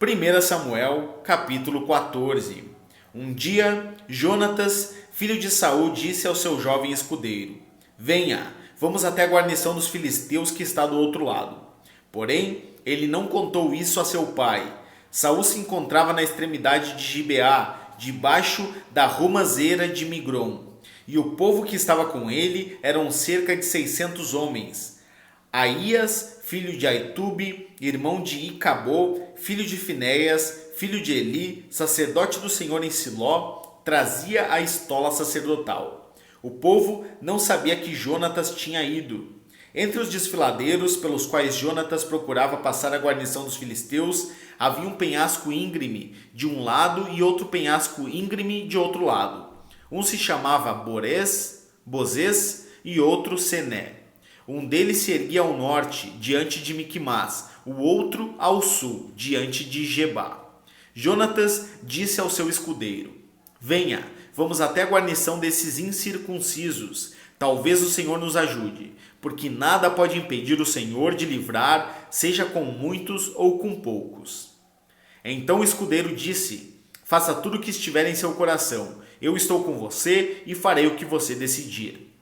1 Samuel, capítulo 14. Um dia, Jonatas, filho de Saul, disse ao seu jovem escudeiro: Venha, vamos até a guarnição dos filisteus que está do outro lado. Porém, ele não contou isso a seu pai. Saul se encontrava na extremidade de Gibeá, debaixo da romazeira de Migron. E o povo que estava com ele eram cerca de 600 homens. Aías, filho de Aitube, irmão de Icabô, filho de Finéias, filho de Eli, sacerdote do Senhor em Siló, trazia a estola sacerdotal. O povo não sabia que Jonatas tinha ido. Entre os desfiladeiros pelos quais Jonatas procurava passar a guarnição dos filisteus, havia um penhasco íngreme de um lado e outro penhasco íngreme de outro lado. Um se chamava Bozês e outro Sené. Um deles se erguia ao norte, diante de Miquimás, o outro ao sul, diante de Gebá. Jonatas disse ao seu escudeiro: Venha, vamos até a guarnição desses incircuncisos. Talvez o Senhor nos ajude, porque nada pode impedir o Senhor de livrar, seja com muitos ou com poucos. Então o escudeiro disse: Faça tudo o que estiver em seu coração. Eu estou com você e farei o que você decidir.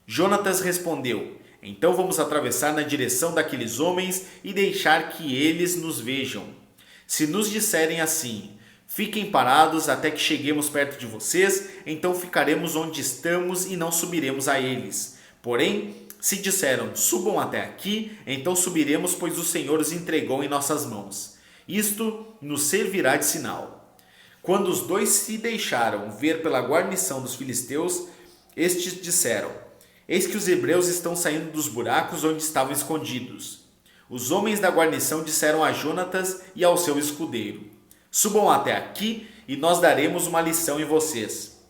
Jonatas respondeu: Então vamos atravessar na direção daqueles homens e deixar que eles nos vejam. Se nos disserem assim: Fiquem parados até que cheguemos perto de vocês, então ficaremos onde estamos e não subiremos a eles. Porém, se disseram: Subam até aqui, então subiremos, pois o Senhor os entregou em nossas mãos. Isto nos servirá de sinal. Quando os dois se deixaram ver pela guarnição dos filisteus, estes disseram: Eis que os hebreus estão saindo dos buracos onde estavam escondidos. Os homens da guarnição disseram a Jonatas e ao seu escudeiro: Subam até aqui e nós daremos uma lição em vocês.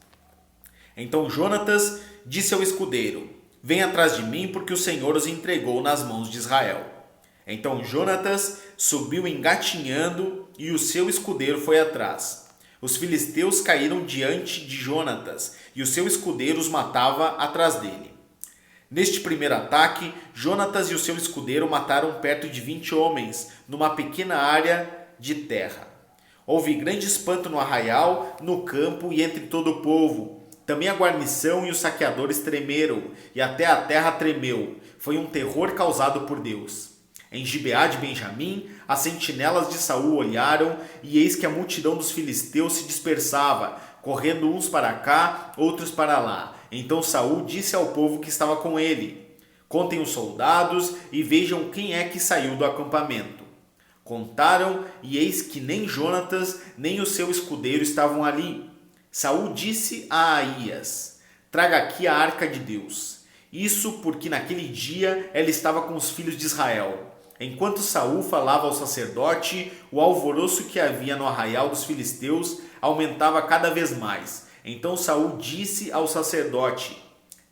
Então Jonatas disse ao escudeiro: Venha atrás de mim, porque o Senhor os entregou nas mãos de Israel. Então Jonatas subiu engatinhando e o seu escudeiro foi atrás. Os filisteus caíram diante de Jonatas e o seu escudeiro os matava atrás dele. Neste primeiro ataque, Jonatas e o seu escudeiro mataram perto de 20 homens, numa pequena área de terra. Houve grande espanto no arraial, no campo e entre todo o povo. Também a guarnição e os saqueadores tremeram, e até a terra tremeu. Foi um terror causado por Deus. Em Gibeá de Benjamim, as sentinelas de Saul olharam, e eis que a multidão dos filisteus se dispersava, correndo uns para cá, outros para lá. Então Saul disse ao povo que estava com ele: Contem os soldados e vejam quem é que saiu do acampamento. Contaram, e eis que nem Jonatas, nem o seu escudeiro estavam ali. Saul disse a Aías: Traga aqui a arca de Deus. Isso porque naquele dia ela estava com os filhos de Israel. Enquanto Saul falava ao sacerdote, o alvoroço que havia no arraial dos filisteus aumentava cada vez mais. Então Saul disse ao sacerdote: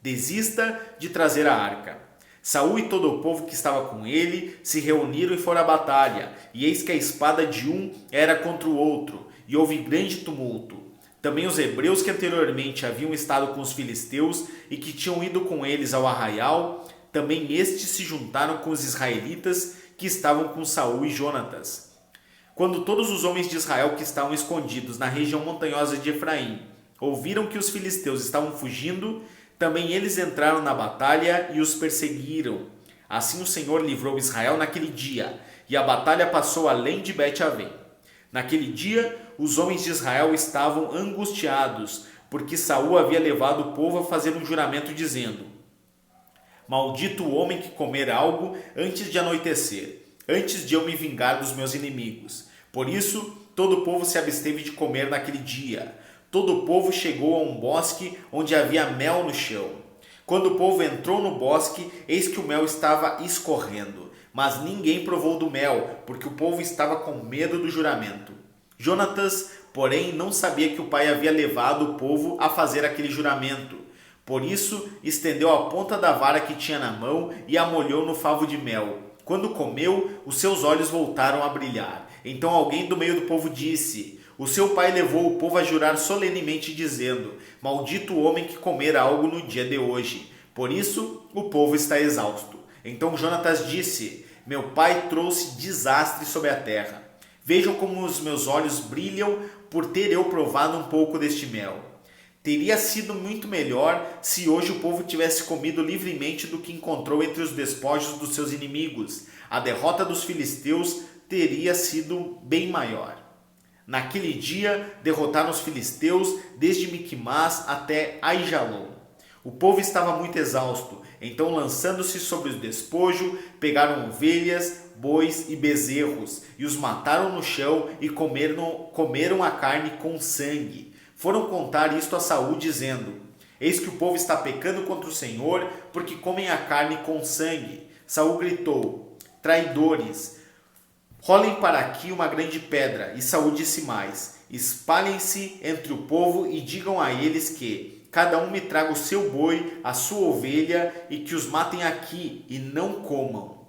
Desista de trazer a arca. Saul e todo o povo que estava com ele se reuniram e foram à batalha, e eis que a espada de um era contra o outro, e houve grande tumulto. Também os hebreus que anteriormente haviam estado com os filisteus e que tinham ido com eles ao arraial, também estes se juntaram com os israelitas que estavam com Saul e Jonatas. Quando todos os homens de Israel que estavam escondidos na região montanhosa de Efraim ouviram que os filisteus estavam fugindo, também eles entraram na batalha e os perseguiram. Assim o Senhor livrou Israel naquele dia, e a batalha passou além de Bet-Avém. Naquele dia, os homens de Israel estavam angustiados, porque Saul havia levado o povo a fazer um juramento dizendo: Maldito o homem que comer algo antes de anoitecer, antes de eu me vingar dos meus inimigos. Por isso, todo o povo se absteve de comer naquele dia. Todo o povo chegou a um bosque onde havia mel no chão. Quando o povo entrou no bosque, eis que o mel estava escorrendo. Mas ninguém provou do mel, porque o povo estava com medo do juramento. Jonatas, porém, não sabia que o pai havia levado o povo a fazer aquele juramento. Por isso, estendeu a ponta da vara que tinha na mão e a molhou no favo de mel. Quando comeu, os seus olhos voltaram a brilhar. Então alguém do meio do povo disse: O seu pai levou o povo a jurar solenemente, dizendo: Maldito o homem que comer algo no dia de hoje. Por isso, o povo está exausto. Então Jonatas disse: Meu pai trouxe desastre sobre a terra. Vejam como os meus olhos brilham por ter eu provado um pouco deste mel. Teria sido muito melhor se hoje o povo tivesse comido livremente do que encontrou entre os despojos dos seus inimigos. A derrota dos filisteus teria sido bem maior. Naquele dia, derrotaram os filisteus desde Miquimás até Aijalon. O povo estava muito exausto, então lançando-se sobre o despojo, pegaram ovelhas, bois e bezerros, e os mataram no chão e comeram a carne com sangue. Foram contar isto a Saul, dizendo: Eis que o povo está pecando contra o Senhor, porque comem a carne com sangue. Saul gritou: Traidores! Rolem para aqui uma grande pedra. E Saul disse mais: Espalhem-se entre o povo e digam a eles que cada um me traga o seu boi, a sua ovelha, e que os matem aqui e não comam.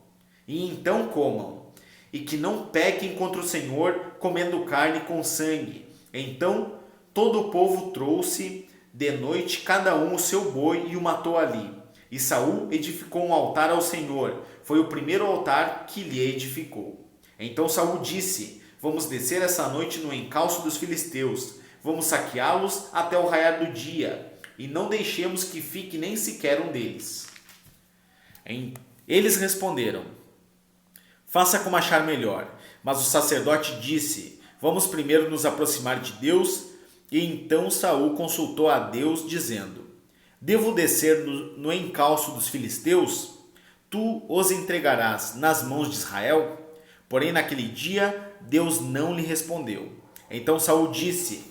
E então comam, e que não pequem contra o Senhor, comendo carne com sangue. Então todo o povo trouxe de noite cada um o seu boi e o matou ali. E Saul edificou um altar ao Senhor. Foi o primeiro altar que lhe edificou. Então Saul disse: Vamos descer essa noite no encalço dos filisteus. Vamos saqueá-los até o raiar do dia, e não deixemos que fique nem sequer um deles. Eles responderam: Faça como achar melhor. Mas o sacerdote disse: Vamos primeiro nos aproximar de Deus. E então Saul consultou a Deus, dizendo: Devo descer no encalço dos filisteus? Tu os entregarás nas mãos de Israel? Porém, naquele dia, Deus não lhe respondeu. Então Saul disse: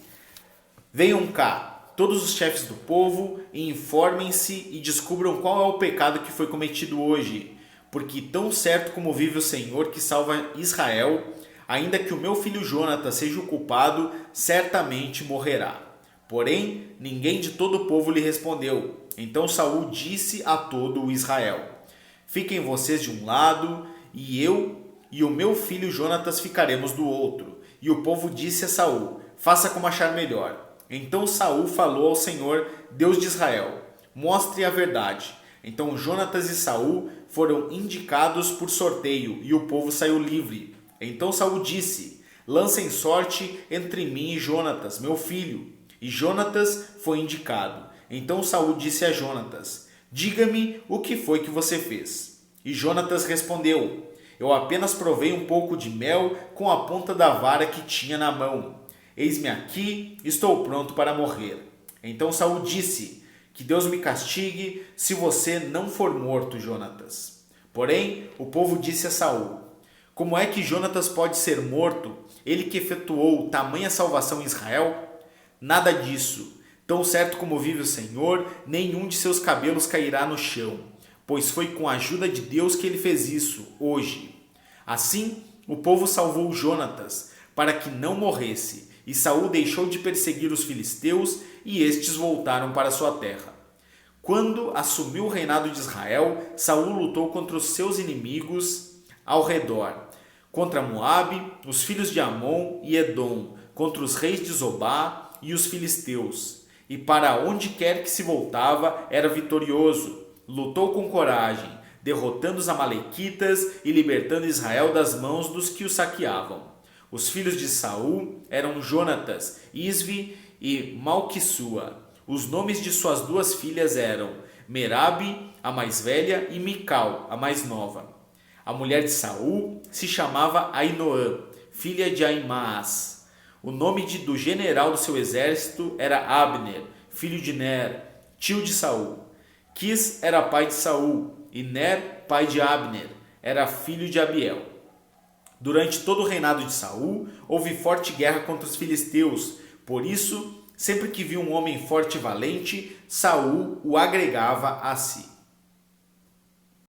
Venham cá, todos os chefes do povo, e informem-se e descubram qual é o pecado que foi cometido hoje. Porque tão certo como vive o Senhor que salva Israel, ainda que o meu filho Jonatas seja o culpado, certamente morrerá. Porém, ninguém de todo o povo lhe respondeu. Então Saul disse a todo o Israel: Fiquem vocês de um lado, e eu e o meu filho Jonatas ficaremos do outro. E o povo disse a Saul: Faça como achar melhor. Então Saul falou ao Senhor, Deus de Israel: Mostre a verdade. Então Jonatas e Saul foram indicados por sorteio, e o povo saiu livre. Então Saul disse: Lancem sorte entre mim e Jonatas, meu filho. E Jonatas foi indicado. Então Saul disse a Jonatas: Diga-me o que foi que você fez. E Jonatas respondeu: Eu apenas provei um pouco de mel com a ponta da vara que tinha na mão. Eis-me aqui, estou pronto para morrer. Então Saul disse: Que Deus me castigue se você não for morto, Jonatas. Porém, o povo disse a Saul: Como é que Jonatas pode ser morto, ele que efetuou tamanha salvação em Israel? Nada disso. Tão certo como vive o Senhor, nenhum de seus cabelos cairá no chão, pois foi com a ajuda de Deus que ele fez isso, hoje. Assim, o povo salvou Jonatas, para que não morresse, e Saul deixou de perseguir os filisteus, e estes voltaram para sua terra. Quando assumiu o reinado de Israel, Saul lutou contra os seus inimigos ao redor, contra Moabe, os filhos de Amon e Edom, contra os reis de Zobá e os filisteus. E para onde quer que se voltava, era vitorioso. Lutou com coragem, derrotando os amalequitas e libertando Israel das mãos dos que o saqueavam. Os filhos de Saul eram Jonatas, Isvi e Malquissua. Os nomes de suas duas filhas eram Merabe, a mais velha, e Mical, a mais nova. A mulher de Saul se chamava Ainoã, filha de Aimaas. O nome do general do seu exército era Abner, filho de Ner, tio de Saul. Quis era pai de Saul, e Ner, pai de Abner, era filho de Abiel. Durante todo o reinado de Saul, houve forte guerra contra os filisteus. Por isso, sempre que via um homem forte e valente, Saul o agregava a si.